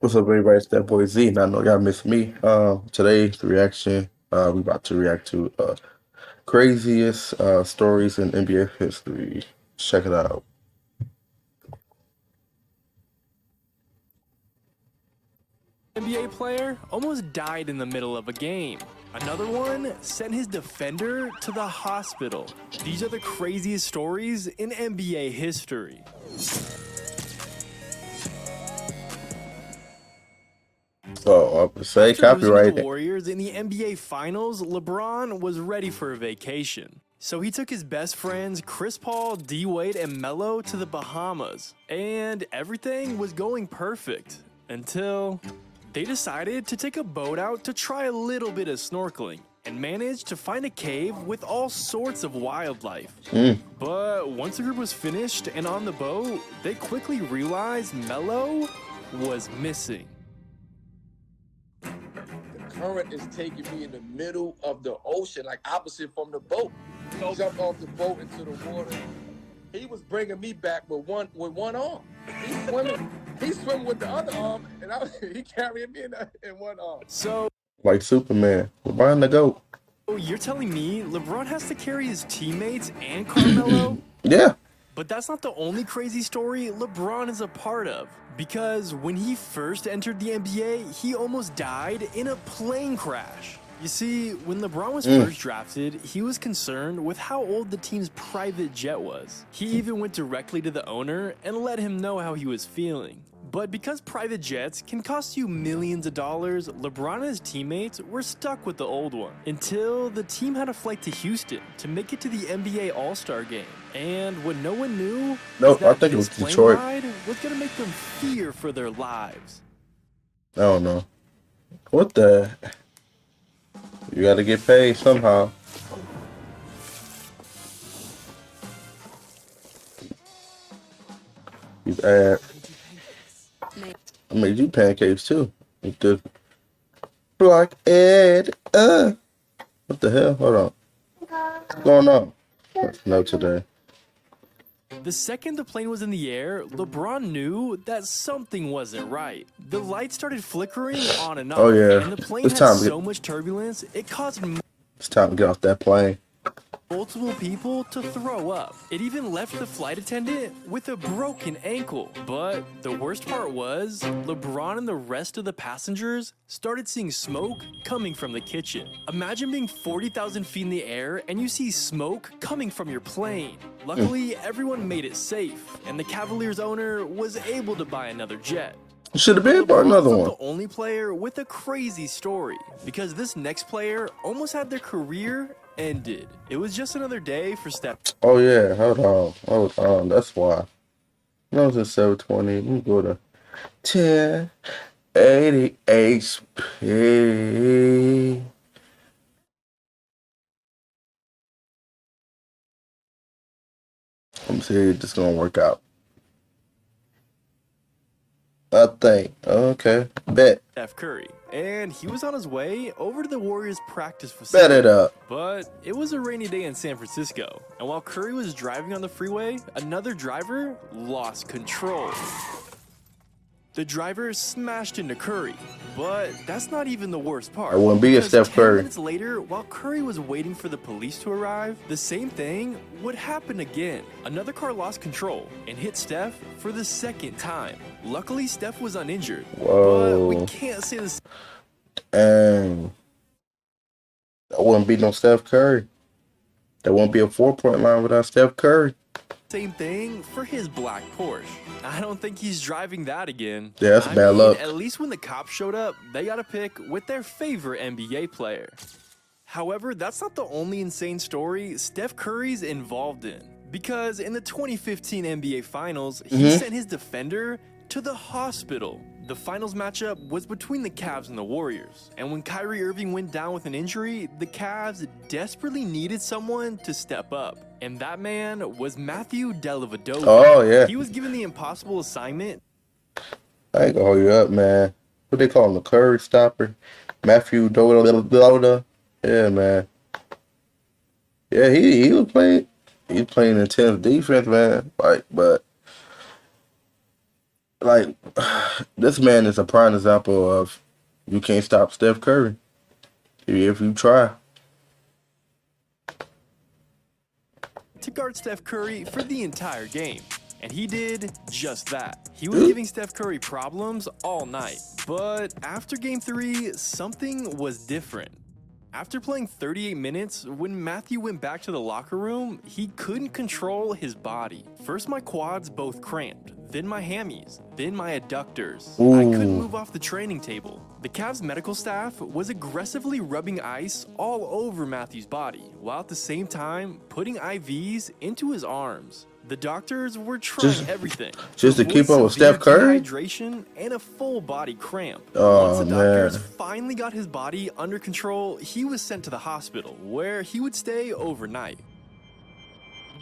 What's up, everybody? It's Datboiz Z, and I know y'all miss me. Today's reaction, we about to react to craziest stories in NBA history. Check it out. NBA player almost died in the middle of a game. Another one sent his defender to the hospital. These are the craziest stories in NBA history. So I would say After losing to the copyright. Warriors in the NBA Finals, LeBron was ready for a vacation. So he took his best friends Chris Paul, D Wade, and Melo to the Bahamas. And everything was going perfect until they decided to take a boat out to try a little bit of snorkeling and managed to find a cave with all sorts of wildlife. But once the group was finished and on the boat, they quickly realized Melo was missing. Current is taking me in the middle of the ocean, like opposite from the boat. Jumped off the boat into the water. He was bringing me back with one arm. He's swimming with the other arm, and he carrying me in one arm. So Like Superman. LeBron the GOAT. you're telling me LeBron has to carry his teammates and Carmelo? Yeah. But that's not the only crazy story LeBron is a part of. Because when he first entered the NBA, he almost died in a plane crash. You see, when LeBron was first drafted, he was concerned with how old the team's private jet was. He even went directly to the owner and let him know how he was feeling. But because private jets can cost you millions of dollars, LeBron and his teammates were stuck with the old one until the team had a flight to Houston to make it to the NBA All-Star game. And what no one knew Nope, is that I think it this was plane Detroit. ride was going to make them fear for their lives. I don't know. What the? You gotta get paid somehow. You add. I made you pancakes too. With the Block Ed. What the hell? Hold on. What's going on? No today. The second the plane was in the air, LeBron knew that something wasn't right. The lights started flickering on and off, Oh yeah. and the plane It's had time to so get. much turbulence, it caused It's time to get off that plane. multiple people to throw up. It even left the flight attendant with a broken ankle. But the worst part was, LeBron and the rest of the passengers started seeing smoke coming from the kitchen. Imagine being 40,000 feet in the air and you see smoke coming from your plane. Luckily, everyone made it safe, and the Cavaliers owner was able to buy another jet. Should have been bought LeBron's another not one. the only player with a crazy story, because this next player almost had their career ended. It was just another day for Steph. Oh yeah. Hold on. Hold on. That's why. No, it's at 720. Let me go to 1080 HP. Let me see if this gonna work out. I think. Okay. Bet. Steph Curry, and he was on his way over to the Warriors practice Bet facility. it up. But it was a rainy day in San Francisco, and while Curry was driving on the freeway, another driver lost control. The driver smashed into Curry, but that's not even the worst part. I wouldn't be a Because Steph 10 Curry. minutes later, while Curry was waiting for the police to arrive, the same thing would happen again. Another car lost control and hit Steph for the second time. Luckily, Steph was uninjured, but we Whoa. can't say the And I wouldn't be no Steph Curry. There won't be a 4-point line without Steph Curry. same thing for his black Porsche. I don't think he's driving that again. Yeah, that's I bad mean, luck. at least when the cops showed up, they got a pic with their favorite NBA player. However, that's not the only insane story Steph Curry's involved in. Because in the 2015 NBA Finals, he sent his defender to the hospital. The finals matchup was between the Cavs and the Warriors. And when Kyrie Irving went down with an injury, the Cavs desperately needed someone to step up. And that man was Matthew Dellavedova. Oh yeah. He was given the impossible assignment. I ain't gonna hold you up, man. What they call him, the Curry stopper? Matthew Doda. Yeah, man. Yeah, he was playing. He was playing intense defense, man. Like, but like, this man is a prime example of you can't stop Steph Curry if you try. To guard Steph Curry for the entire game. And he did just that. He was giving Steph Curry problems all night. But after game 3, something was different. After playing 38 minutes, when Matthew went back to the locker room, he couldn't control his body. First my quads both cramped, then my hammies, then my adductors. I couldn't move off the training table. The Cavs medical staff was aggressively rubbing ice all over Matthew's body, while at the same time putting IVs into his arms. The doctors were trying everything. Just to keep up with Steph Curry? Dehydration and a full body cramp. Oh, Once the doctors man. finally got his body under control, he was sent to the hospital, where he would stay overnight.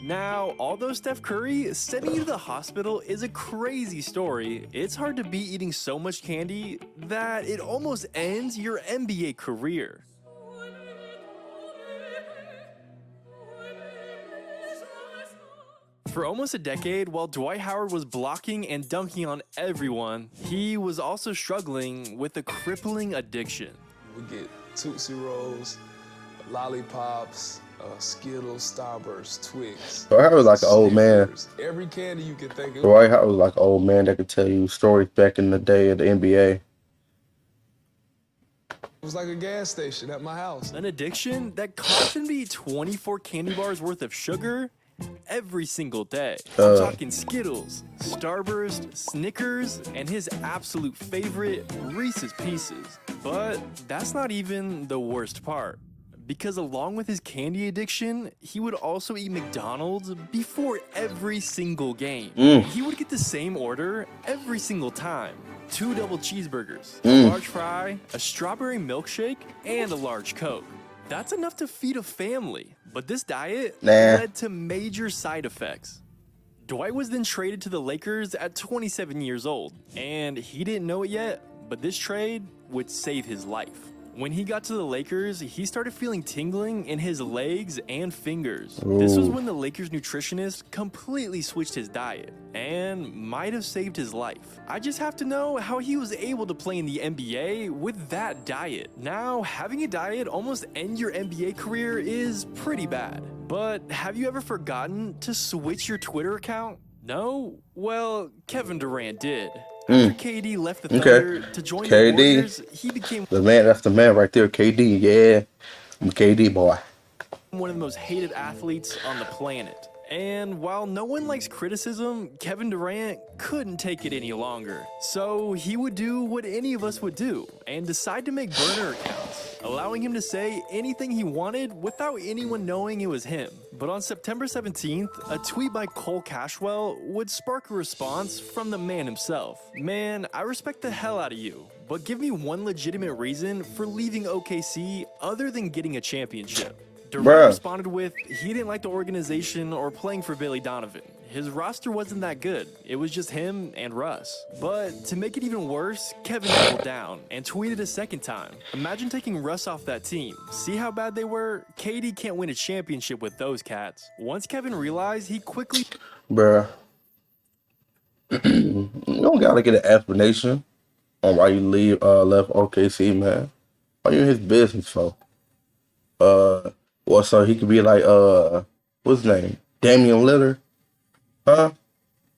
Now, although Steph Curry sending you to the hospital is a crazy story, it's hard to be eating so much candy that it almost ends your NBA career. For almost a decade, while Dwight Howard was blocking and dunking on everyone, he was also struggling with a crippling addiction. We get Tootsie Rolls, lollipops, Skittles, Starburst, Twix. Dwight Howard was like an old man. Snickers, every candy you can think of. Dwight Howard was like an old man that could tell you stories back in the day of the NBA. It was like a gas station at my house. An addiction that caused him to eat 24 candy bars worth of sugar every single day. I'm talking Skittles, Starburst, Snickers, and his absolute favorite, Reese's Pieces. But that's not even the worst part. Because along with his candy addiction, he would also eat McDonald's before every single game. He would get the same order every single time. 2 double cheeseburgers, a large fry, a strawberry milkshake, and a large Coke. That's enough to feed a family. But this diet led to major side effects. Dwight was then traded to the Lakers at 27 years old. And he didn't know it yet, but this trade would save his life. When he got to the Lakers, he started feeling tingling in his legs and fingers. This was when the Lakers nutritionist completely switched his diet and might have saved his life. I just have to know how he was able to play in the NBA with that diet. Now, having a diet almost end your NBA career is pretty bad. But have you ever forgotten to switch your Twitter account? No? Well, Kevin Durant did. After KD left the Thunder to join the Warriors, he became that's the man right there, KD. Yeah, I'm a KD boy. one of the most hated athletes on the planet. And while no one likes criticism, Kevin Durant couldn't take it any longer. So he would do what any of us would do and decide to make burner accounts, allowing him to say anything he wanted without anyone knowing it was him. But on September 17th, a tweet by Cole Cashwell would spark a response from the man himself. Man, I respect the hell out of you, but give me one legitimate reason for leaving OKC other than getting a championship. Durant responded with, he didn't like the organization or playing for Billy Donovan. His roster wasn't that good. It was just him and Russ. But to make it even worse, Kevin doubled down and tweeted a second time. Imagine taking Russ off that team. See how bad they were? KD can't win a championship with those cats. Once Kevin realized, he quickly... Bruh. You don't gotta get an explanation on why you left OKC, man. Why you in his business for? Well, so he could be like, what's his name? Damian Lillard? Huh?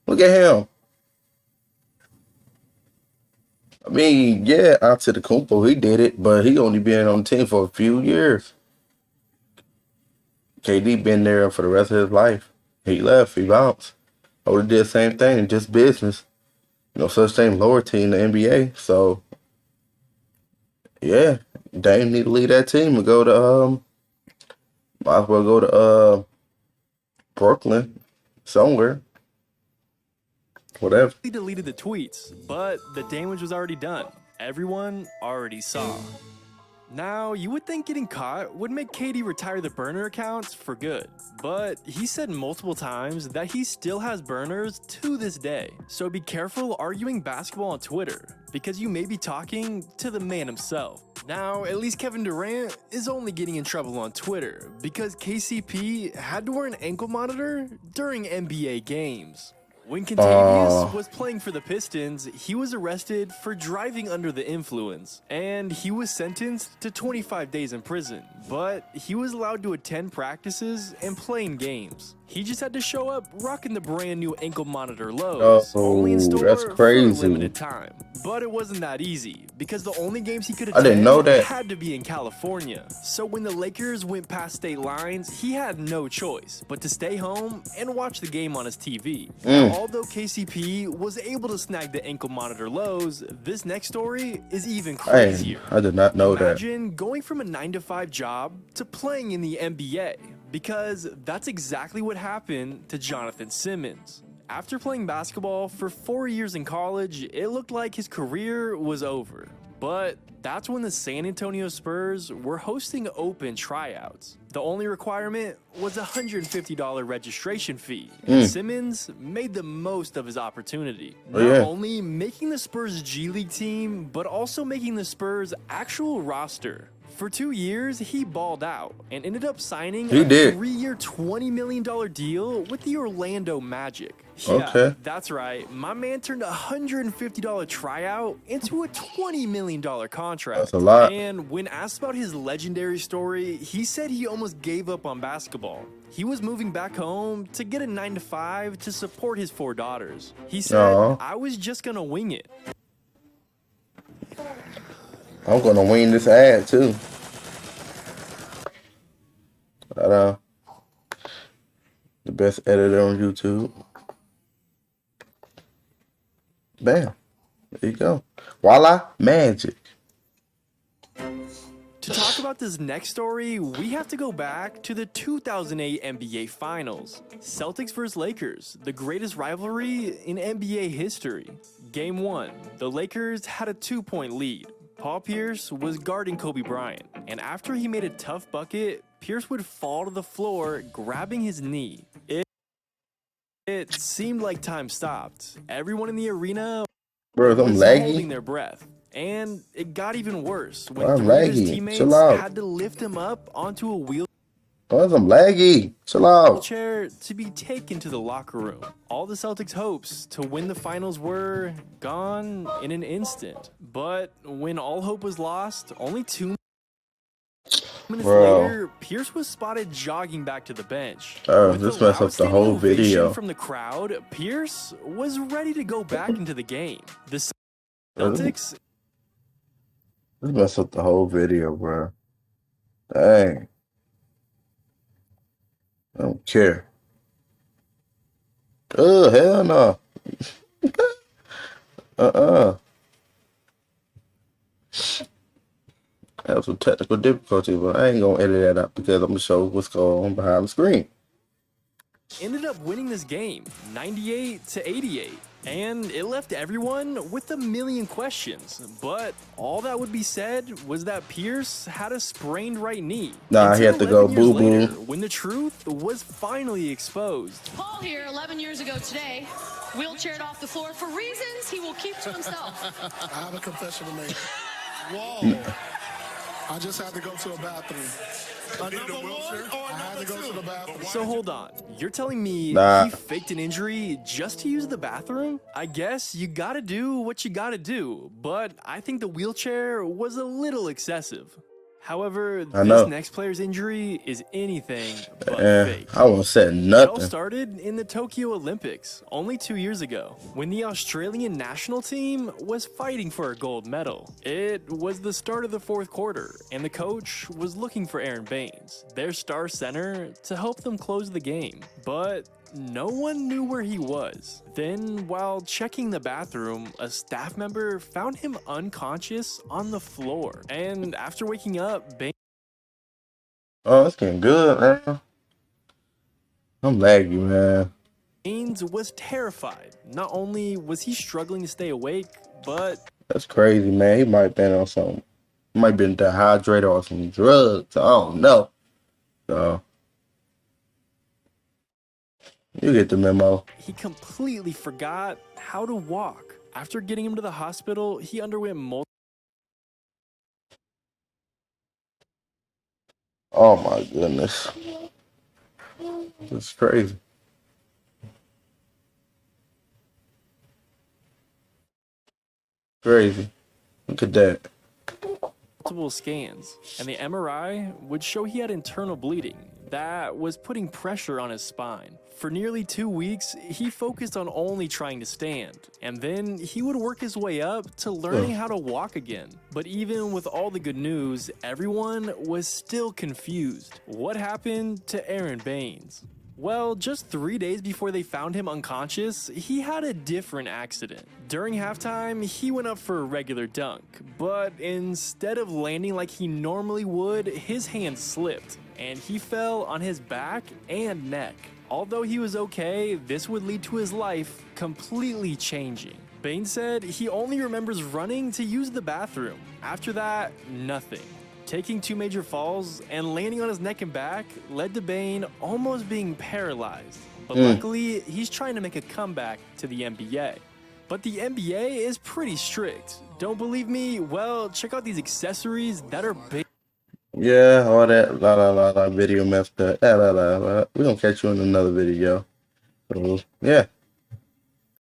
Look at him. I mean, yeah, Antetokounmpo, he did it, but he only been on the team for a few years. KD been there for the rest of his life. He left, he bounced. I would have did the same thing, just business. You know, such thing, lower team, the NBA. So, yeah, Dame need to leave that team and go to, might as well go to Brooklyn, somewhere, whatever. He deleted the tweets, but the damage was already done. Everyone already saw. Now, you would think getting caught would make KD retire the burner accounts for good, but he said multiple times that he still has burners to this day. So be careful arguing basketball on Twitter, because you may be talking to the man himself. Now, at least Kevin Durant is only getting in trouble on Twitter, because KCP had to wear an ankle monitor during NBA games. When Contavious was playing for the Pistons, he was arrested for driving under the influence, and he was sentenced to 25 days in prison, but he was allowed to attend practices and play in games. He just had to show up rocking the brand new ankle monitor lows, only in store that's for crazy. a limited time. But it wasn't that easy, because the only games he could I didn't know attend that. had to be in California. So when the Lakers went past state lines, he had no choice but to stay home and watch the game on his TV. Although KCP was able to snag the ankle monitor lows, this next story is even crazier. I did not know that. Imagine going from a 9-to-5 job to playing in the NBA, because that's exactly what happened to Jonathan Simmons. After playing basketball for 4 years in college, it looked like his career was over. But that's when the San Antonio Spurs were hosting open tryouts. The only requirement was a $150 registration fee, and Simmons made the most of his opportunity. Not only making the Spurs G League team, but also making the Spurs' actual roster. For 2 years, he balled out and ended up signing a 3-year, $20 million deal with the Orlando Magic. Yeah, that's right. My man turned a $150 tryout into a $20 million contract. That's a lot. And when asked about his legendary story, he said he almost gave up on basketball. He was moving back home to get a 9-to-5 to support his 4 daughters. He said, I was just gonna wing it. I'm gonna wing this ad too. But, the best editor on YouTube. Bam. There you go. Voila, magic. To talk about this next story, we have to go back to the 2008 NBA Finals. Celtics vs. Lakers, the greatest rivalry in NBA history. Game 1, the Lakers had a 2-point lead. Paul Pierce was guarding Kobe Bryant, and after he made a tough bucket, Pierce would fall to the floor, grabbing his knee. It seemed like time stopped. Everyone in the arena was holding their breath. And it got even worse when 3 of his teammates had to lift him up onto a wheelchair to be taken to the locker room. All the Celtics' hopes to win the finals were gone in an instant. But when all hope was lost, only 2 minutes later, Pierce was spotted jogging back to the bench. This messed up the whole video. From the crowd, Pierce was ready to go back into the game. The Celtics. This messed up the whole video, bro. Dang. I don't care. Oh, hell no. I have some technical difficulty, but I ain't gonna edit that out because I'm gonna show what's going on behind the screen. Ended up winning this game, 98-88. And it left everyone with a million questions. But all that would be said was that Pierce had a sprained right knee. Nah, he had to go boo-boo. When the truth was finally exposed. Paul here, 11 years ago today, wheelchaired off the floor for reasons he will keep to himself. I have a confession to make. Whoa. I just had to go to a bathroom. I had to go to the bathroom. So hold on, you're telling me he faked an injury just to use the bathroom? I guess you gotta do what you gotta do, but I think the wheelchair was a little excessive. However, this next player's injury is anything but fake. I won't say nothing. It all started in the Tokyo Olympics, only 2 years ago, when the Australian national team was fighting for a gold medal. It was the start of the 4th quarter, and the coach was looking for Aaron Baines, their star center, to help them close the game. But no one knew where he was. Then, while checking the bathroom, a staff member found him unconscious on the floor. And after waking up, Baines... Oh, it's getting good, man. I'm laggy, man. Baines was terrified. Not only was he struggling to stay awake, but... That's crazy, man. He might have been on something. He might have been dehydrated or some drugs. I don't know. So... you get the memo. He completely forgot how to walk. After getting him to the hospital, he underwent multiple... Oh my goodness. That's crazy. Crazy. Look at that. Multiple scans, and the MRI would show he had internal bleeding that was putting pressure on his spine. For nearly 2 weeks, he focused on only trying to stand, and then he would work his way up to learning how to walk again. But even with all the good news, everyone was still confused. What happened to Aaron Baines? Well, just 3 days before they found him unconscious, he had a different accident. During halftime, he went up for a regular dunk, but instead of landing like he normally would, his hand slipped, and he fell on his back and neck. Although he was okay, this would lead to his life completely changing. Baines said he only remembers running to use the bathroom. After that, nothing. Taking 2 major falls and landing on his neck and back led to Baines almost being paralyzed. But luckily, he's trying to make a comeback to the NBA. But the NBA is pretty strict. Don't believe me? Well, check out these accessories that are big. Yeah, all that la video messed up. We're gonna catch you in another video. So, yeah.